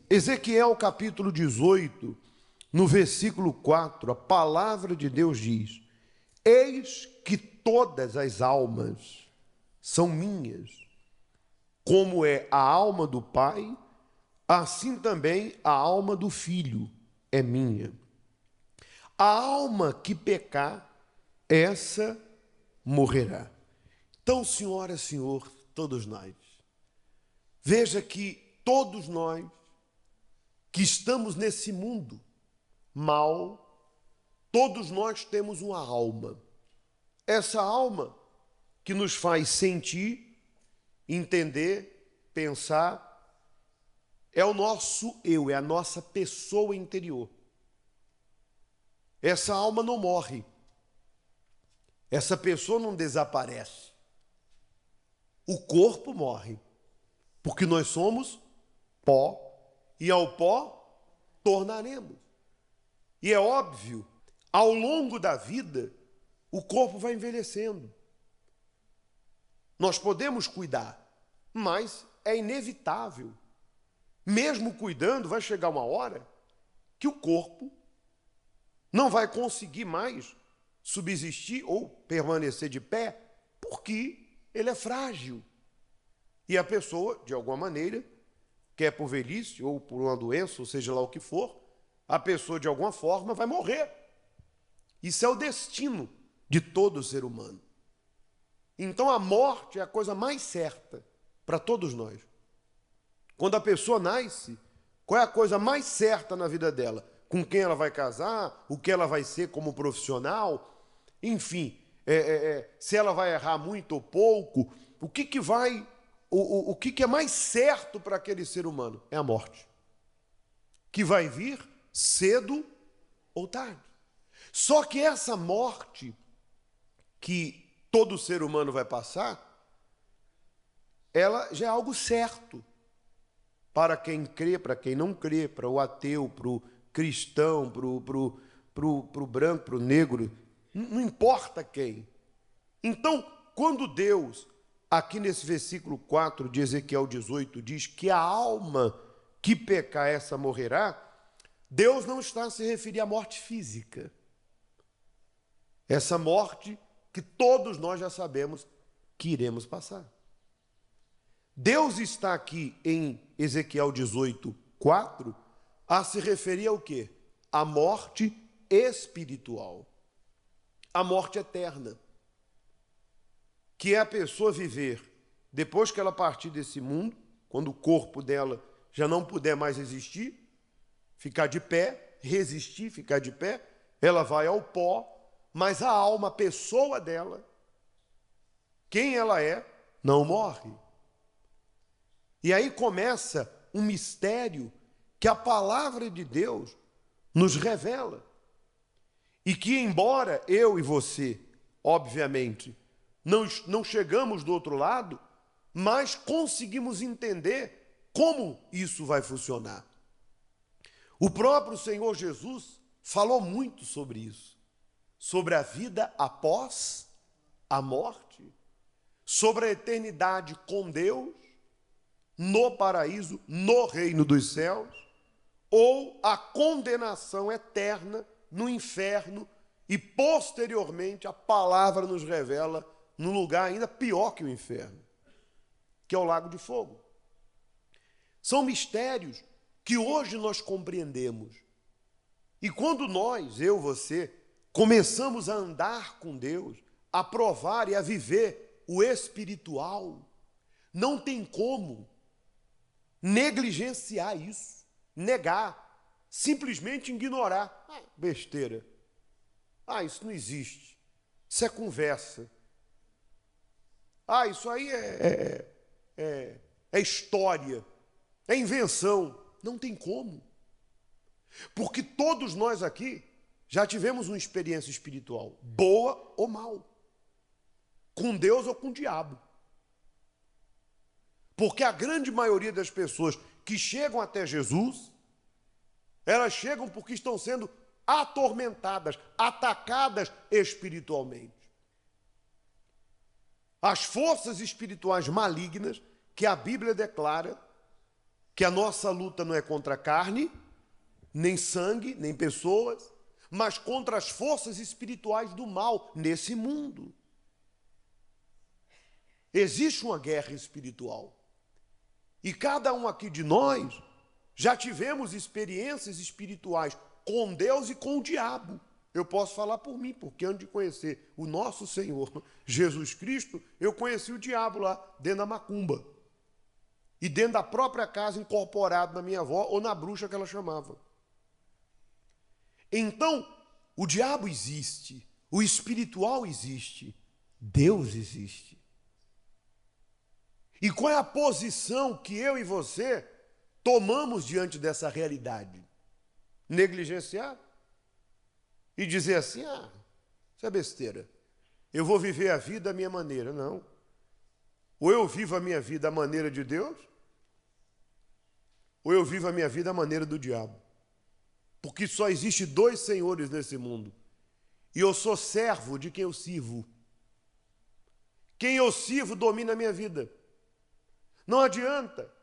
Ezequiel capítulo 18, no versículo 4, a palavra de Deus diz: eis que todas as almas são minhas, como é a alma do Pai, assim também a alma do Filho é minha. A alma que pecar, essa morrerá. Então, senhora, senhor, todos nós, veja que todos nós que estamos nesse mundo mal, todos nós temos uma alma. Essa alma que nos faz sentir, entender, pensar, é o nosso eu, é a nossa pessoa interior. Essa alma não morre. Essa pessoa não desaparece. O corpo morre, porque nós somos pó, e ao pó tornaremos. E é óbvio, ao longo da vida, o corpo vai envelhecendo. Nós podemos cuidar, mas é inevitável. Mesmo cuidando, vai chegar uma hora que o corpo não vai conseguir mais subsistir ou permanecer de pé, porque ele é frágil. E a pessoa, de alguma maneira, quer por velhice ou por uma doença, ou seja lá o que for, a pessoa, de alguma forma, vai morrer. Isso é o destino de todo ser humano. Então, a morte é a coisa mais certa para todos nós. Quando a pessoa nasce, qual é a coisa mais certa na vida dela? Com quem ela vai casar, o que ela vai ser como profissional, enfim, se ela vai errar muito ou pouco, o que é mais certo para aquele ser humano? É a morte, que vai vir cedo ou tarde. Só que essa morte que todo ser humano vai passar, ela já é algo certo para quem crê, para quem não crê, para o ateu, para o cristão, para o branco, para o negro, não importa quem. Então, quando Deus, aqui nesse versículo 4 de Ezequiel 18, diz que a alma que pecar, essa morrerá, Deus não está a se referir à morte física. Essa morte que todos nós já sabemos que iremos passar. Deus está aqui em Ezequiel 18, 4, a se referir ao quê? A morte espiritual. A morte eterna. Que é a pessoa viver, depois que ela partir desse mundo, quando o corpo dela já não puder mais existir, ficar de pé, resistir, ficar de pé, ela vai ao pó, mas a alma, a pessoa dela, quem ela é, não morre. E aí começa um mistério que a palavra de Deus nos revela. E que, embora eu e você, obviamente, não chegamos do outro lado, mas conseguimos entender como isso vai funcionar. O próprio Senhor Jesus falou muito sobre isso, sobre a vida após a morte, sobre a eternidade com Deus, no paraíso, no reino dos céus, ou a condenação eterna no inferno, e posteriormente a palavra nos revela num lugar ainda pior que o inferno, que é o lago de fogo. São mistérios que hoje nós compreendemos. E quando nós, eu, você, começamos a andar com Deus, a provar e a viver o espiritual, não tem como negligenciar isso, negar, simplesmente ignorar. Besteira. Isso não existe. Isso é conversa. Isso aí é história, é invenção. Não tem como. Porque todos nós aqui já tivemos uma experiência espiritual, boa ou mal, com Deus ou com o diabo. Porque a grande maioria das pessoas que chegam até Jesus, elas chegam porque estão sendo atormentadas, atacadas espiritualmente. As forças espirituais malignas que a Bíblia declara que a nossa luta não é contra carne, nem sangue, nem pessoas, mas contra as forças espirituais do mal nesse mundo. Existe uma guerra espiritual. E cada um aqui de nós já tivemos experiências espirituais com Deus e com o diabo. Eu posso falar por mim, porque antes de conhecer o nosso Senhor Jesus Cristo, eu conheci o diabo lá dentro da macumba. E dentro da própria casa, incorporado na minha avó ou na bruxa que ela chamava. Então, o diabo existe, o espiritual existe, Deus existe. E qual é a posição que eu e você tomamos diante dessa realidade? Negligenciar? E dizer assim, isso é besteira. Eu vou viver a vida da minha maneira. Não. Ou eu vivo a minha vida à maneira de Deus, ou eu vivo a minha vida à maneira do diabo. Porque só existe dois senhores nesse mundo. E eu sou servo de quem eu sirvo. Quem eu sirvo domina a minha vida. Não adianta,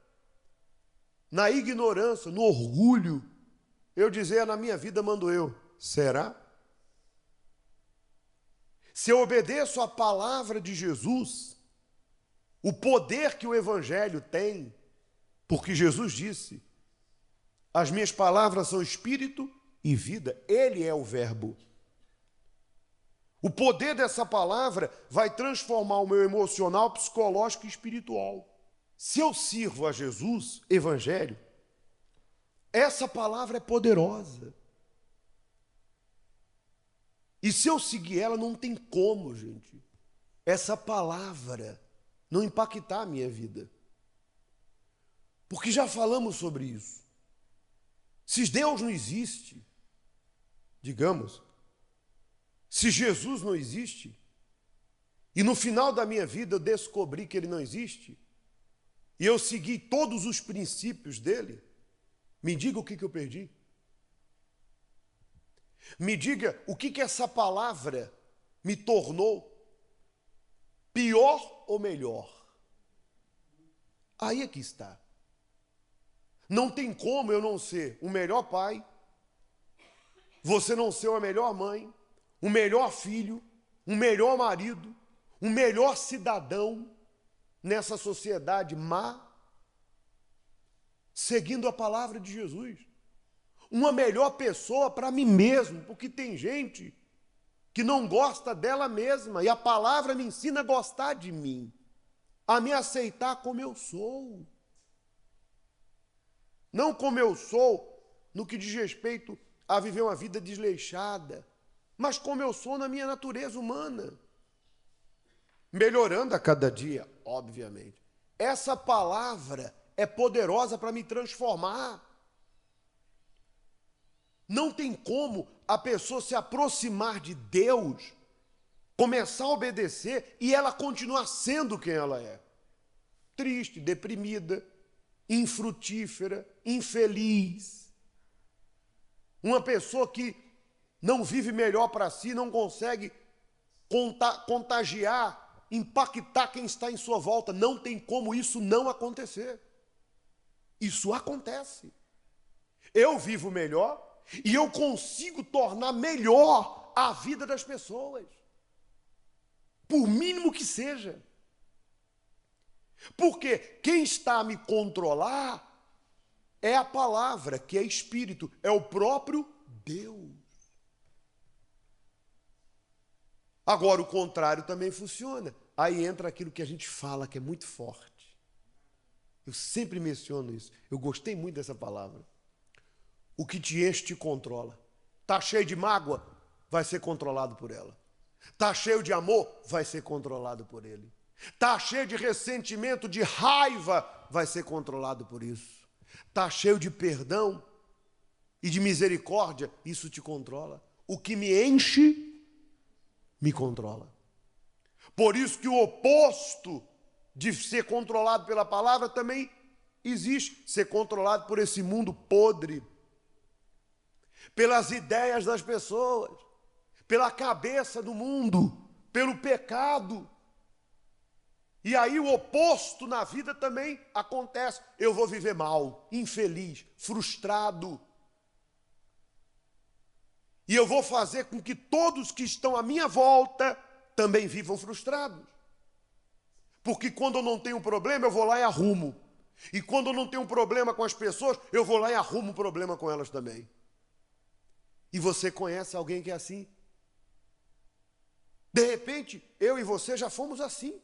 na ignorância, no orgulho, eu dizer, na minha vida mando eu. Será? Se eu obedeço a palavra de Jesus, o poder que o Evangelho tem, porque Jesus disse, as minhas palavras são espírito e vida, Ele é o verbo. O poder dessa palavra vai transformar o meu emocional, psicológico e espiritual. Se eu sirvo a Jesus, Evangelho, essa palavra é poderosa. E se eu seguir ela, não tem como, gente, essa palavra não impactar a minha vida. Porque já falamos sobre isso. Se Deus não existe, digamos, se Jesus não existe, e no final da minha vida eu descobri que Ele não existe, e eu segui todos os princípios dele, me diga o que eu perdi. Me diga o que essa palavra me tornou, pior ou melhor. Aí é que está. Não tem como eu não ser o melhor pai, você não ser a melhor mãe, o melhor filho, um melhor marido, um melhor cidadão nessa sociedade má, seguindo a palavra de Jesus. Uma melhor pessoa para mim mesmo, porque tem gente que não gosta dela mesma, e a palavra me ensina a gostar de mim, a me aceitar como eu sou. Não como eu sou no que diz respeito a viver uma vida desleixada, mas como eu sou na minha natureza humana. Melhorando a cada dia, obviamente. Essa palavra é poderosa para me transformar. Não tem como a pessoa se aproximar de Deus, começar a obedecer e ela continuar sendo quem ela é. Triste, deprimida, infrutífera, infeliz. Uma pessoa que não vive melhor para si, não consegue contagiar, impactar quem está em sua volta. Não tem como isso não acontecer. Isso acontece. Eu vivo melhor e eu consigo tornar melhor a vida das pessoas, por mínimo que seja. Porque quem está a me controlar é a palavra, que é espírito, é o próprio Deus. Agora, o contrário também funciona. Aí entra aquilo que a gente fala, que é muito forte. Eu sempre menciono isso. Eu gostei muito dessa palavra. O que te enche te controla. Está cheio de mágoa? Vai ser controlado por ela. Está cheio de amor? Vai ser controlado por ele. Está cheio de ressentimento, de raiva? Vai ser controlado por isso. Está cheio de perdão e de misericórdia? Isso te controla. O que me enche, me controla. Por isso que o oposto de ser controlado pela palavra também existe. Ser controlado por esse mundo podre, pelas ideias das pessoas, pela cabeça do mundo, pelo pecado. E aí o oposto na vida também acontece. Eu vou viver mal, infeliz, frustrado. E eu vou fazer com que todos que estão à minha volta também vivam frustrados. Porque quando eu não tenho problema, eu vou lá e arrumo. E quando eu não tenho problema com as pessoas, eu vou lá e arrumo um problema com elas também. E você conhece alguém que é assim? De repente, eu e você já fomos assim.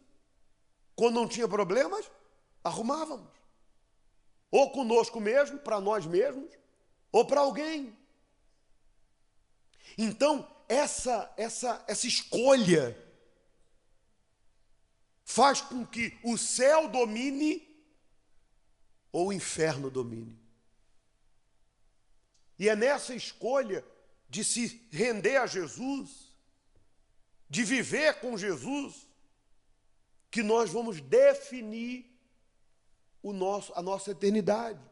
Quando não tinha problemas, arrumávamos. Ou conosco mesmo, para nós mesmos, ou para alguém. Então, essa escolha faz com que o céu domine ou o inferno domine. E é nessa escolha de se render a Jesus, de viver com Jesus, que nós vamos definir a nossa eternidade.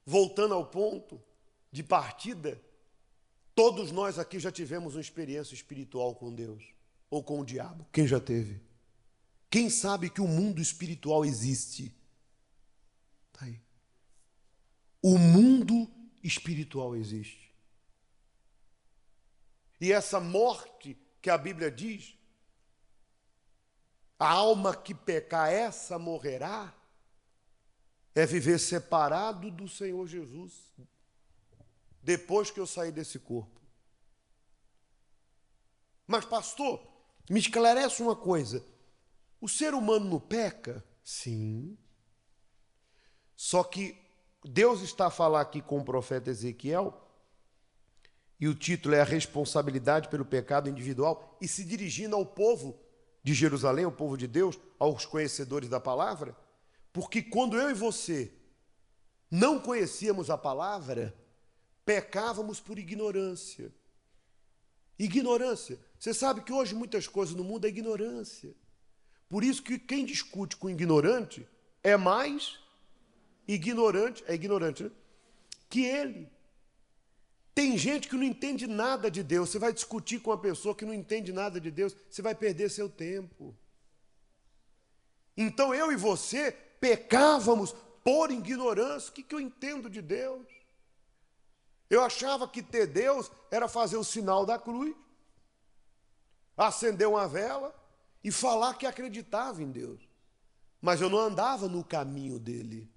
Voltando ao ponto de partida, todos nós aqui já tivemos uma experiência espiritual com Deus, ou com o diabo. Quem já teve? Quem sabe que o mundo espiritual existe? Está aí. O mundo espiritual existe. E essa morte que a Bíblia diz, a alma que pecar, essa morrerá, é viver separado do Senhor Jesus, depois que eu sair desse corpo. Mas, pastor, me esclarece uma coisa. O ser humano não peca? Sim. Só que Deus está a falar aqui com o profeta Ezequiel, e o título é A Responsabilidade pelo Pecado Individual, e se dirigindo ao povo de Jerusalém, ao povo de Deus, aos conhecedores da palavra, porque quando eu e você não conhecíamos a palavra, pecávamos por ignorância. Ignorância. Você sabe que hoje muitas coisas no mundo é ignorância. Por isso que quem discute com ignorante é mais ignorante, né? Que ele. Tem gente que não entende nada de Deus. Você vai discutir com uma pessoa que não entende nada de Deus, você vai perder seu tempo. Então eu e você pecávamos por ignorância. O que eu entendo de Deus? Eu achava que ter Deus era fazer o sinal da cruz, acender uma vela e falar que acreditava em Deus. Mas eu não andava no caminho dele.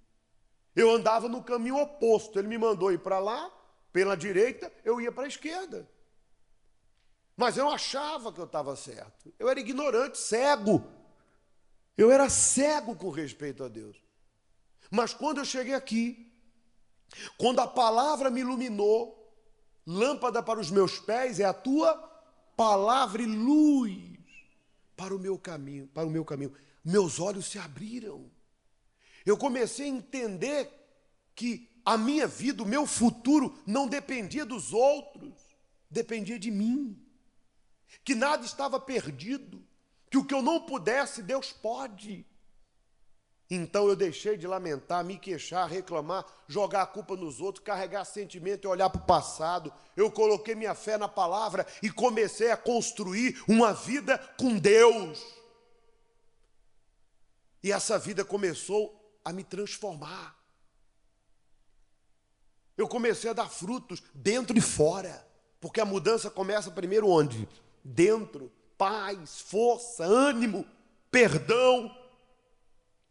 Eu andava no caminho oposto. Ele me mandou ir para lá, pela direita, eu ia para a esquerda. Mas eu achava que eu estava certo. Eu era ignorante, cego. Eu era cego com respeito a Deus. Mas quando eu cheguei aqui, quando a palavra me iluminou, lâmpada para os meus pés é a tua palavra e luz para o meu caminho, Meus olhos se abriram. Eu comecei a entender que a minha vida, o meu futuro, não dependia dos outros, dependia de mim. Que nada estava perdido, que o que eu não pudesse, Deus pode. Então eu deixei de lamentar, me queixar, reclamar, jogar a culpa nos outros, carregar sentimento e olhar para o passado. Eu coloquei minha fé na palavra e comecei a construir uma vida com Deus. E essa vida começou a me transformar. Eu comecei a dar frutos dentro e fora, porque a mudança começa primeiro onde? Dentro, paz, força, ânimo, perdão.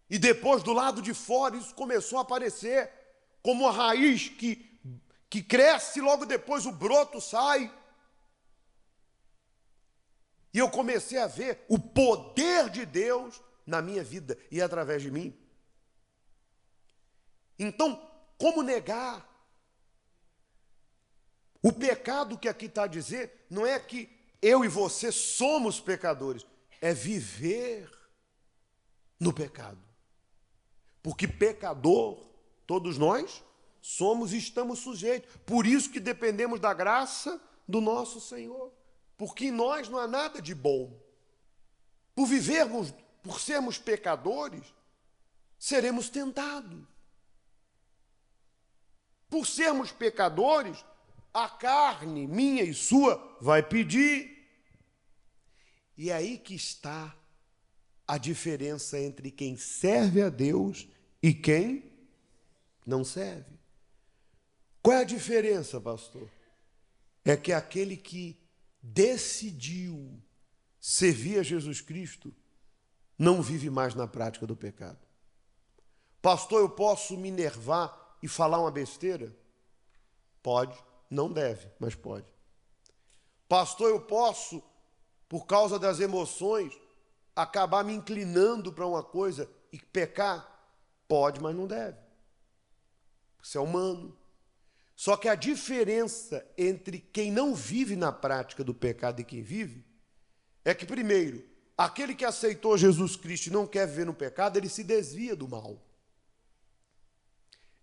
E depois do lado de fora isso começou a aparecer como uma raiz que cresce e logo depois o broto sai. E eu comecei a ver o poder de Deus na minha vida e através de mim. Então, como negar? O pecado que aqui está a dizer não é que eu e você somos pecadores, é viver no pecado. Porque pecador, todos nós somos e estamos sujeitos. Por isso que dependemos da graça do nosso Senhor. Porque em nós não há nada de bom. Por sermos pecadores, seremos tentados. Por sermos pecadores, a carne, minha e sua, vai pedir. E é aí que está a diferença entre quem serve a Deus e quem não serve. Qual é a diferença, pastor? É que aquele que decidiu servir a Jesus Cristo não vive mais na prática do pecado. Pastor, eu posso me enervar e falar uma besteira? Pode, não deve, mas pode. Pastor, eu posso, por causa das emoções, acabar me inclinando para uma coisa e pecar? Pode, mas não deve. Isso é humano. Só que a diferença entre quem não vive na prática do pecado e quem vive é que, primeiro, aquele que aceitou Jesus Cristo e não quer viver no pecado, ele se desvia do mal.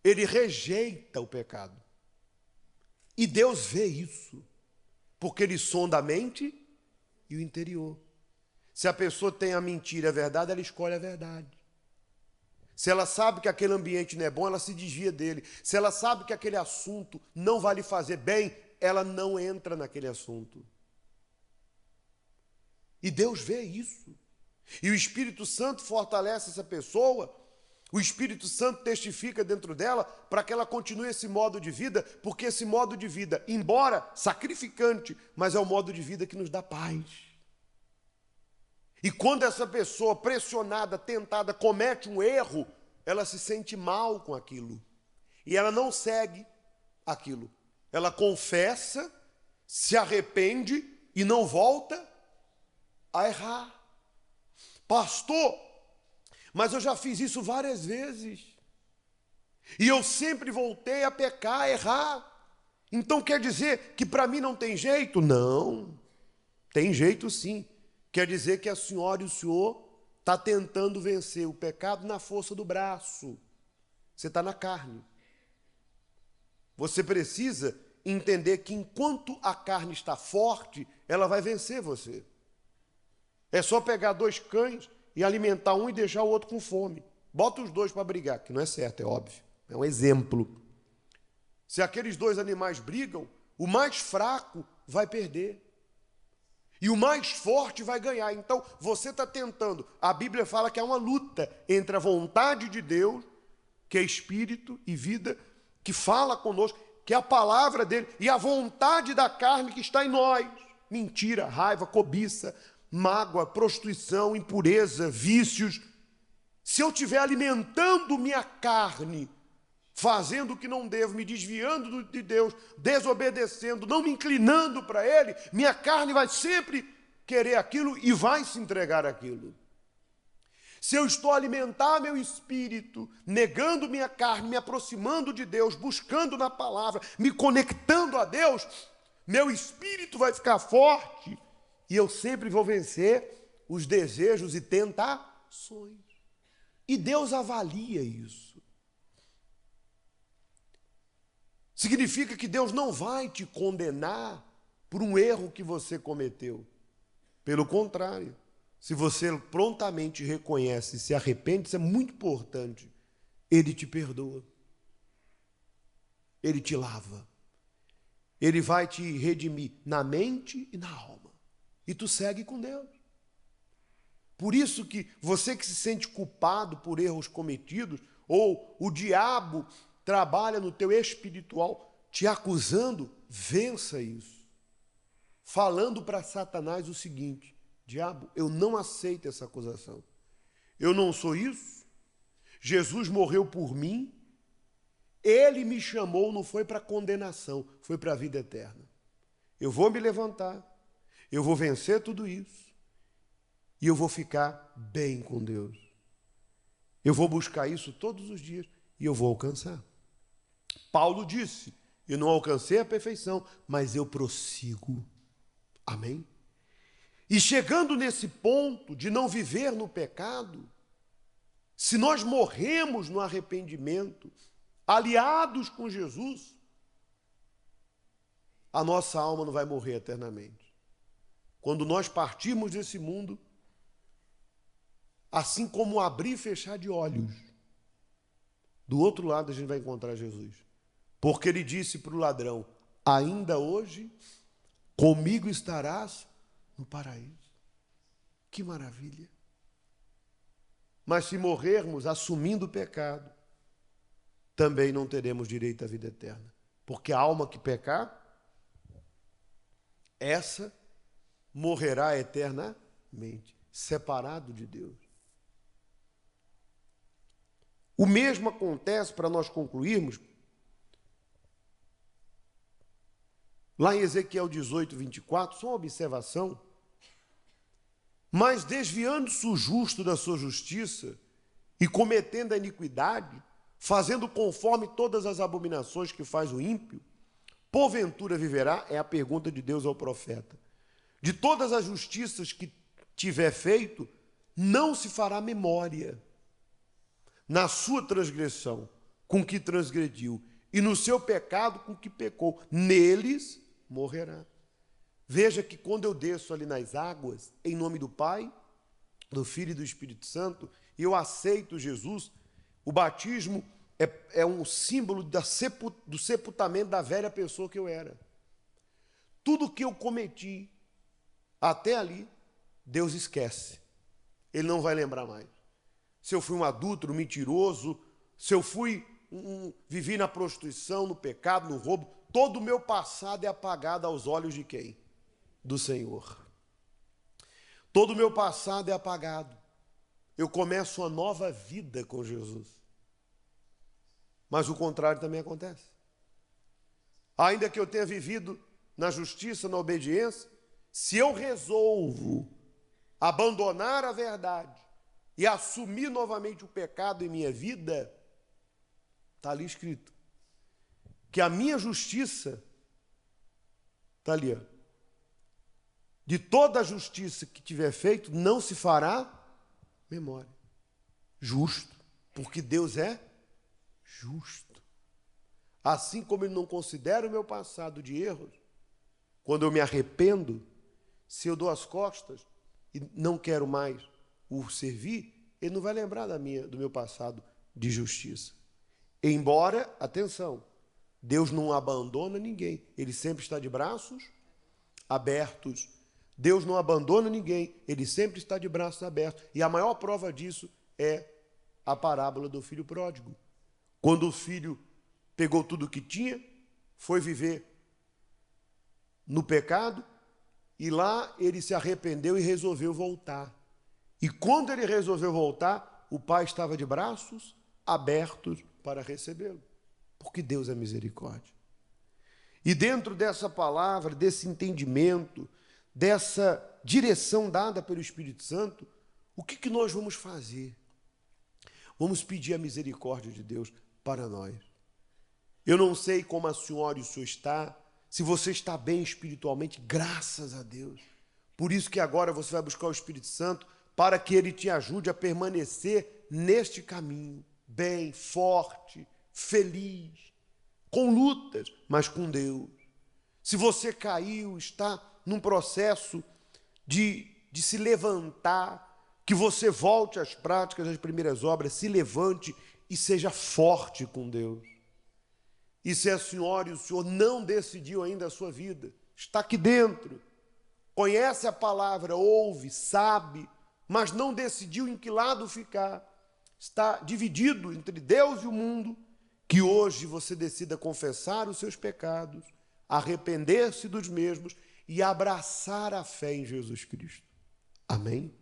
Ele rejeita o pecado. E Deus vê isso, porque ele sonda a mente e o interior. Se a pessoa tem a mentira e a verdade, ela escolhe a verdade. Se ela sabe que aquele ambiente não é bom, ela se desvia dele. Se ela sabe que aquele assunto não vai lhe fazer bem, ela não entra naquele assunto. E Deus vê isso. E o Espírito Santo fortalece essa pessoa. O Espírito Santo testifica dentro dela para que ela continue esse modo de vida, porque esse modo de vida, embora sacrificante, mas é o modo de vida que nos dá paz. E quando essa pessoa pressionada, tentada, comete um erro, ela se sente mal com aquilo. E ela não segue aquilo. Ela confessa, se arrepende e não volta a errar. Pastor, mas eu já fiz isso várias vezes. E eu sempre voltei a pecar, a errar. Então quer dizer que para mim não tem jeito? Não, tem jeito sim. Quer dizer que a senhora e o senhor está tentando vencer o pecado na força do braço. Você está na carne. Você precisa entender que enquanto a carne está forte, ela vai vencer você. É só pegar 2 cães e alimentar um e deixar o outro com fome. Bota os 2 para brigar, que não é certo, é óbvio. É um exemplo. Se aqueles 2 animais brigam, o mais fraco vai perder. E o mais forte vai ganhar. Então, você está tentando. A Bíblia fala que há uma luta entre a vontade de Deus, que é espírito e vida, que fala conosco, que é a palavra dele, e a vontade da carne que está em nós. Mentira, raiva, cobiça, mágoa, prostituição, impureza, vícios. Se eu estiver alimentando minha carne, fazendo o que não devo, me desviando de Deus, desobedecendo, não me inclinando para Ele, minha carne vai sempre querer aquilo e vai se entregar àquilo. Se eu estou a alimentar meu espírito, negando minha carne, me aproximando de Deus, buscando na palavra, me conectando a Deus, meu espírito vai ficar forte e eu sempre vou vencer os desejos e tentações. E Deus avalia isso. Significa que Deus não vai te condenar por um erro que você cometeu. Pelo contrário, se você prontamente reconhece e se arrepende, isso é muito importante, Ele te perdoa. Ele te lava. Ele vai te redimir na mente e na alma. E tu segue com Deus. Por isso que você que se sente culpado por erros cometidos, ou o diabo trabalha no teu espiritual te acusando, vença isso. Falando para Satanás o seguinte: diabo, eu não aceito essa acusação. Eu não sou isso. Jesus morreu por mim. Ele me chamou, não foi para condenação, foi para a vida eterna. Eu vou me levantar, eu vou vencer tudo isso e eu vou ficar bem com Deus. Eu vou buscar isso todos os dias e eu vou alcançar. Paulo disse: eu não alcancei a perfeição, mas eu prossigo. Amém? E chegando nesse ponto de não viver no pecado, se nós morremos no arrependimento, aliados com Jesus, a nossa alma não vai morrer eternamente. Quando nós partirmos desse mundo, assim como abrir e fechar de olhos, do outro lado a gente vai encontrar Jesus. Porque ele disse para o ladrão: ainda hoje comigo estarás no paraíso. Que maravilha! Mas se morrermos assumindo o pecado, também não teremos direito à vida eterna. Porque a alma que pecar, essa morrerá eternamente, separado de Deus. O mesmo acontece, para nós concluirmos, lá em Ezequiel 18, 24, só uma observação. Mas desviando-se o justo da sua justiça e cometendo a iniquidade, fazendo conforme todas as abominações que faz o ímpio, porventura viverá? É a pergunta de Deus ao profeta. De todas as justiças que tiver feito, não se fará memória. Na sua transgressão, com que transgrediu, e no seu pecado, com que pecou, neles morrerá. Veja que quando eu desço ali nas águas, em nome do Pai, do Filho e do Espírito Santo, e eu aceito Jesus, o batismo é um símbolo do sepultamento da velha pessoa que eu era. Tudo que eu cometi até ali, Deus esquece. Ele não vai lembrar mais. Se eu fui um adúltero, um mentiroso, se eu vivi na prostituição, no pecado, no roubo, todo o meu passado é apagado aos olhos de quem? Do Senhor. Todo o meu passado é apagado. Eu começo uma nova vida com Jesus. Mas o contrário também acontece. Ainda que eu tenha vivido na justiça, na obediência, se eu resolvo abandonar a verdade e assumir novamente o pecado em minha vida, está ali escrito que a minha justiça, está ali, ó, de toda a justiça que tiver feito, não se fará memória. Justo, porque Deus é justo. Assim como Ele não considera o meu passado de erros, quando eu me arrependo, se eu dou as costas e não quero mais o servir, Ele não vai lembrar do meu passado de justiça. Embora, atenção, Deus não abandona ninguém. Ele sempre está de braços abertos. Deus não abandona ninguém. Ele sempre está de braços abertos. E a maior prova disso é a parábola do filho pródigo. Quando o filho pegou tudo o que tinha, foi viver no pecado, e lá ele se arrependeu e resolveu voltar. E quando ele resolveu voltar, o pai estava de braços abertos para recebê-lo, porque Deus é misericórdia. E dentro dessa palavra, desse entendimento, dessa direção dada pelo Espírito Santo, o que nós vamos fazer? Vamos pedir a misericórdia de Deus para nós. Eu não sei como a senhora e o senhor está, se você está bem espiritualmente, graças a Deus. Por isso que agora você vai buscar o Espírito Santo para que ele te ajude a permanecer neste caminho, bem, forte, feliz, com lutas, mas com Deus. Se você caiu, está num processo de se levantar, que você volte às práticas das primeiras obras, se levante e seja forte com Deus. E se a senhora e o senhor não decidiu ainda a sua vida, está aqui dentro, conhece a palavra, ouve, sabe, mas não decidiu em que lado ficar, está dividido entre Deus e o mundo, que hoje você decida confessar os seus pecados, arrepender-se dos mesmos e abraçar a fé em Jesus Cristo. Amém?